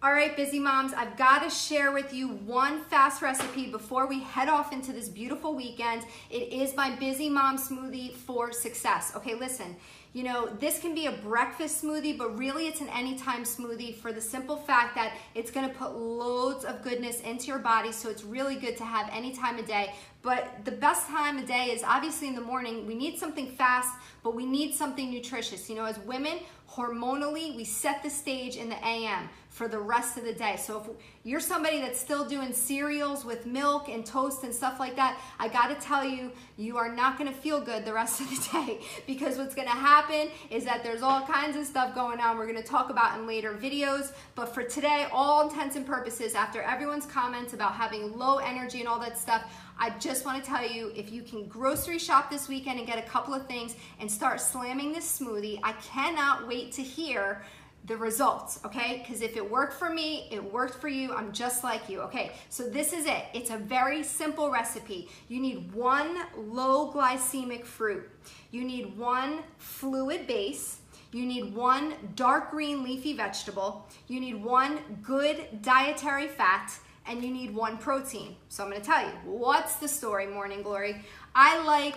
All right, busy moms, I've got to share with you one fast recipe before we head off into this beautiful weekend. It is my busy mom smoothie for success. Okay, listen, you know, this can be a breakfast smoothie, but really it's an anytime smoothie for the simple fact that it's going to put loads of goodness into your body, so it's really good to have any time of day. But the best time of day is obviously in the morning. We need something fast, but we need something nutritious. You know, as women, hormonally, we set the stage in the AM for the rest of the day. So if you're somebody that's still doing cereals with milk and toast and stuff like that, I gotta tell you, you are not gonna feel good the rest of the day, because what's gonna happen is that there's all kinds of stuff going on we're gonna talk about in later videos. But for today, all intents and purposes, after everyone's comments about having low energy and all that stuff, I just want to tell you, if you can grocery shop this weekend and get a couple of things and start slamming this smoothie, I cannot wait to hear the results, okay? Because if it worked for me, it worked for you. I'm just like you, okay? So this is it. It's a very simple recipe. You need one low glycemic fruit. You need one fluid base. You need one dark green leafy vegetable. You need one good dietary fat. And you need one protein. So I'm gonna tell you, what's the story, Morning Glory? I like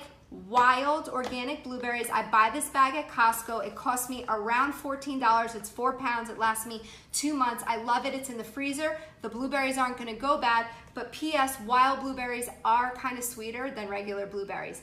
wild organic blueberries. I buy this bag at Costco. It costs me around $14. It's 4 pounds. It lasts me 2 months. I love it. It's in the freezer. The blueberries aren't gonna go bad, but P.S. wild blueberries are kind of sweeter than regular blueberries.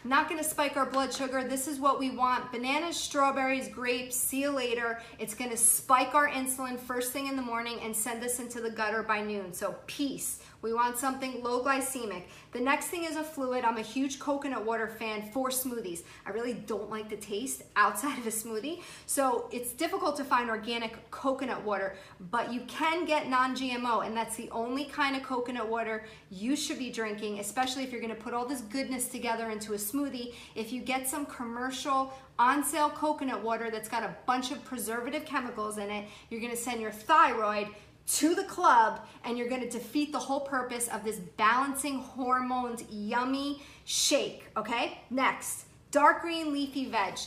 Not gonna spike our blood sugar. This is what we want. Bananas, strawberries, grapes, see you later. It's gonna spike our insulin first thing in the morning and send us into the gutter by noon. So peace. We want something low glycemic. The next thing is a fluid. I'm a huge coconut water fan for smoothies. I really don't like the taste outside of a smoothie. So it's difficult to find organic coconut water, but you can get non-GMO, and that's the only kind of coconut water you should be drinking, especially if you're gonna put all this goodness together into a smoothie. If you get some commercial on sale coconut water that's got a bunch of preservative chemicals in it, you're gonna send your thyroid to the club, and you're gonna defeat the whole purpose of this balancing hormones yummy shake, okay? Next, dark green leafy veg.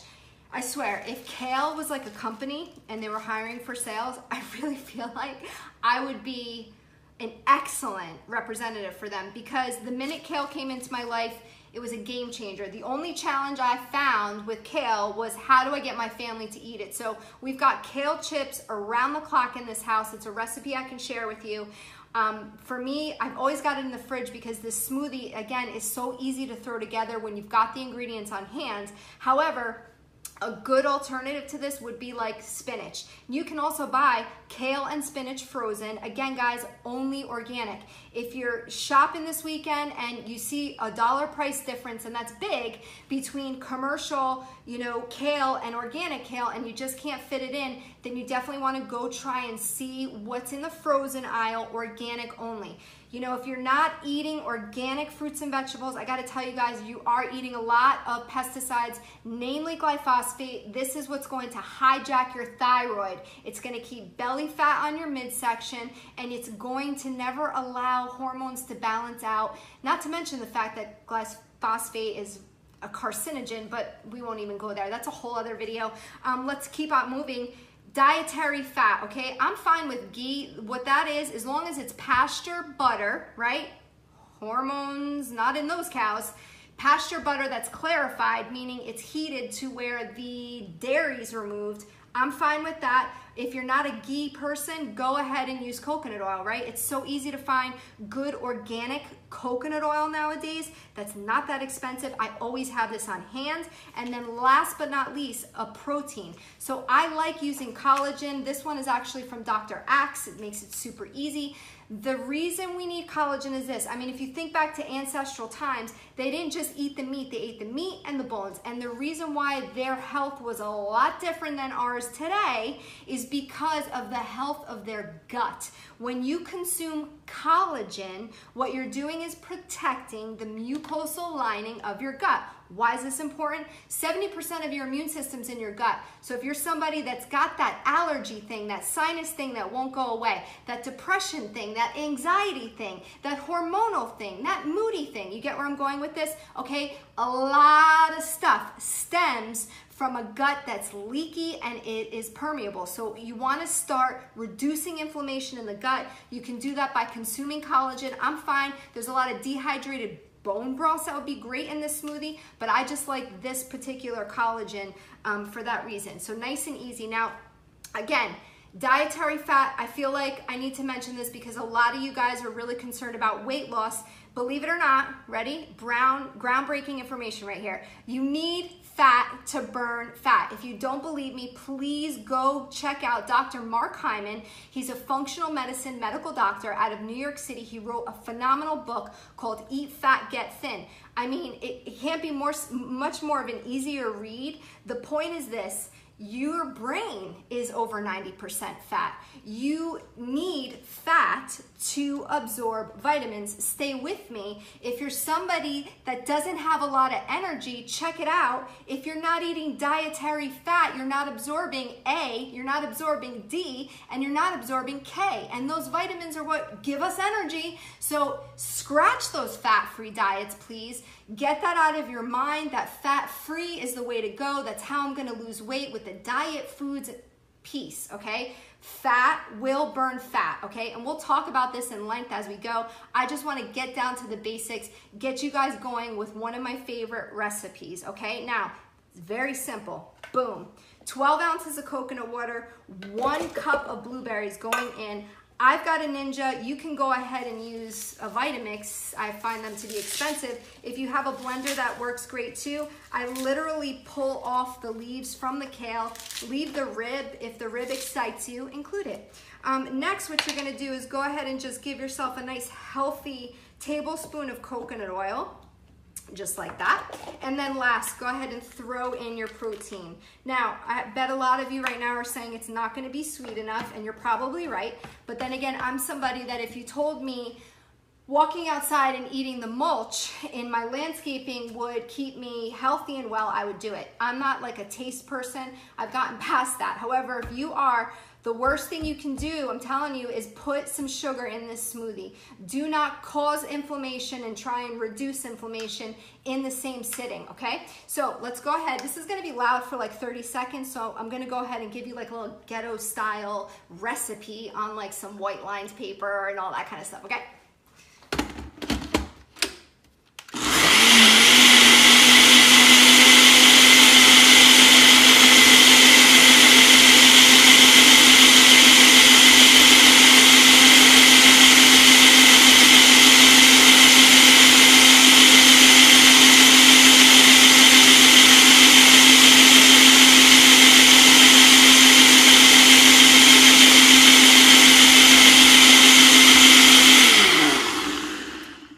I swear, if kale was like a company and they were hiring for sales, I really feel like I would be an excellent representative for them, because the minute kale came into my life, it was a game changer. The only challenge I found with kale was, how do I get my family to eat it? So we've got kale chips around the clock in this house. It's a recipe I can share with you. For me, I've always got it in the fridge because this smoothie, again, is so easy to throw together when you've got the ingredients on hand. However, a good alternative to this would be like spinach. You can also buy kale and spinach frozen. Again, guys, only organic. If you're shopping this weekend and you see a dollar price difference, and that's big, between commercial, you know, kale and organic kale, and you just can't fit it in, then you definitely want to go try and see what's in the frozen aisle, organic only. You know, if you're not eating organic fruits and vegetables, I gotta tell you guys, you are eating a lot of pesticides, namely glyphosate. This is what's going to hijack your thyroid. It's gonna keep belly fat on your midsection, and it's going to never allow hormones to balance out. Not to mention the fact that glyphosate is a carcinogen, but we won't even go there. That's a whole other video. Let's keep on moving. Dietary fat, okay? I'm fine with ghee. What that is, as long as it's pasture butter, right? Hormones, not in those cows. Pasture butter that's clarified, meaning it's heated to where the dairy's removed. I'm fine with that. If you're not a ghee person, go ahead and use coconut oil, right? It's so easy to find good organic coconut oil nowadays. That's not that expensive. I always have this on hand. And then last but not least, a protein. So I like using collagen. This one is actually from Dr. Axe. It makes it super easy. The reason we need collagen is this. I mean, if you think back to ancestral times, they didn't just eat the meat, they ate the meat and the bones. And the reason why their health was a lot different than ours today is because of the health of their gut. When you consume collagen, what you're doing is protecting the mucosal lining of your gut. Why is this important? 70% of your immune system's in your gut. So if you're somebody that's got that allergy thing, that sinus thing that won't go away, that depression thing, that anxiety thing, that hormonal thing, that moody thing, you get where I'm going with this? Okay, a lot of stuff stems from a gut that's leaky and it is permeable. So you want to start reducing inflammation in the gut. You can do that by consuming collagen. I'm fine. There's a lot of dehydrated bone broths that would be great in this smoothie, but I just like this particular collagen for that reason. So nice and easy. Now, again, dietary fat, I feel like I need to mention this because a lot of you guys are really concerned about weight loss. Believe it or not, ready? Groundbreaking information right here. You need fat to burn fat. If you don't believe me, please go check out Dr. Mark Hyman. He's a functional medicine medical doctor out of New York City. He wrote a phenomenal book called Eat Fat, Get Thin. I mean, it can't be much more of an easier read. The point is this: your brain is over 90% fat. You need fat to absorb vitamins. Stay with me. If you're somebody that doesn't have a lot of energy, check it out. If you're not eating dietary fat, you're not absorbing A, you're not absorbing D, and you're not absorbing K. And those vitamins are what give us energy. So scratch those fat-free diets, please. Get that out of your mind. That fat-free is the way to go. That's how I'm gonna lose weight, with the diet foods piece, okay? Fat will burn fat, okay? And we'll talk about this in length as we go. I just wanna get down to the basics, get you guys going with one of my favorite recipes, okay? Now, it's very simple. Boom. 12 ounces of coconut water, 1 cup of blueberries going in. I've got a Ninja. You can go ahead and use a Vitamix. I find them to be expensive. If you have a blender, that works great too. I literally pull off the leaves from the kale, leave the rib. If the rib excites you, include it. Next, what you're gonna do is go ahead and just give yourself a nice healthy tablespoon of coconut oil. Just like that. And then last, go ahead and throw in your protein. Now, I bet a lot of you right now are saying it's not gonna be sweet enough, and you're probably right. But then again, I'm somebody that if you told me walking outside and eating the mulch in my landscaping would keep me healthy and well, I would do it. I'm not like a taste person. I've gotten past that. However, if you are, the worst thing you can do, I'm telling you, is put some sugar in this smoothie. Do not cause inflammation and try and reduce inflammation in the same sitting, okay? So let's go ahead. This is gonna be loud for like 30 seconds, so I'm gonna go ahead and give you like a little ghetto style recipe on like some white lined paper and all that kind of stuff, okay?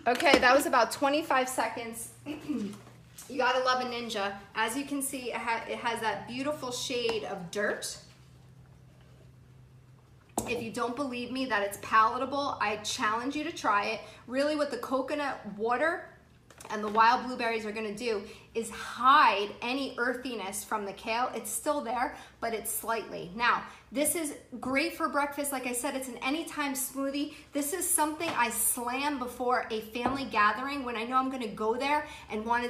Okay, that was about 25 seconds. You gotta love a Ninja. As you can see, it has that beautiful shade of dirt. If you don't believe me that it's palatable, I challenge you to try it. Really what the coconut water and the wild blueberries are gonna do is hide any earthiness from the kale. It's still there, but it's slightly. Now, this is great for breakfast. Like I said, it's an anytime smoothie. This is something I slam before a family gathering when I know I'm gonna go there and wanna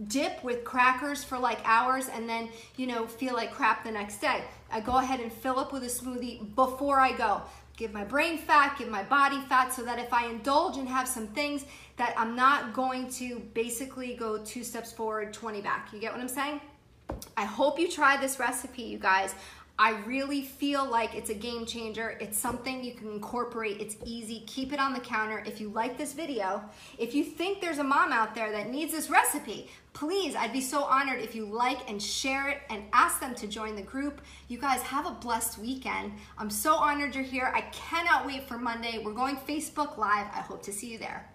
dip with crackers for like hours and then, you know, feel like crap the next day. I go ahead and fill up with a smoothie before I go. Give my brain fat, give my body fat, so that if I indulge and have some things, that I'm not going to basically go 2 steps forward, 20 back. You get what I'm saying? I hope you try this recipe, you guys. I really feel like it's a game changer. It's something you can incorporate. It's easy. Keep it on the counter. If you like this video, if you think there's a mom out there that needs this recipe, please, I'd be so honored if you like and share it and ask them to join the group. You guys have a blessed weekend. I'm so honored you're here. I cannot wait for Monday. We're going Facebook Live. I hope to see you there.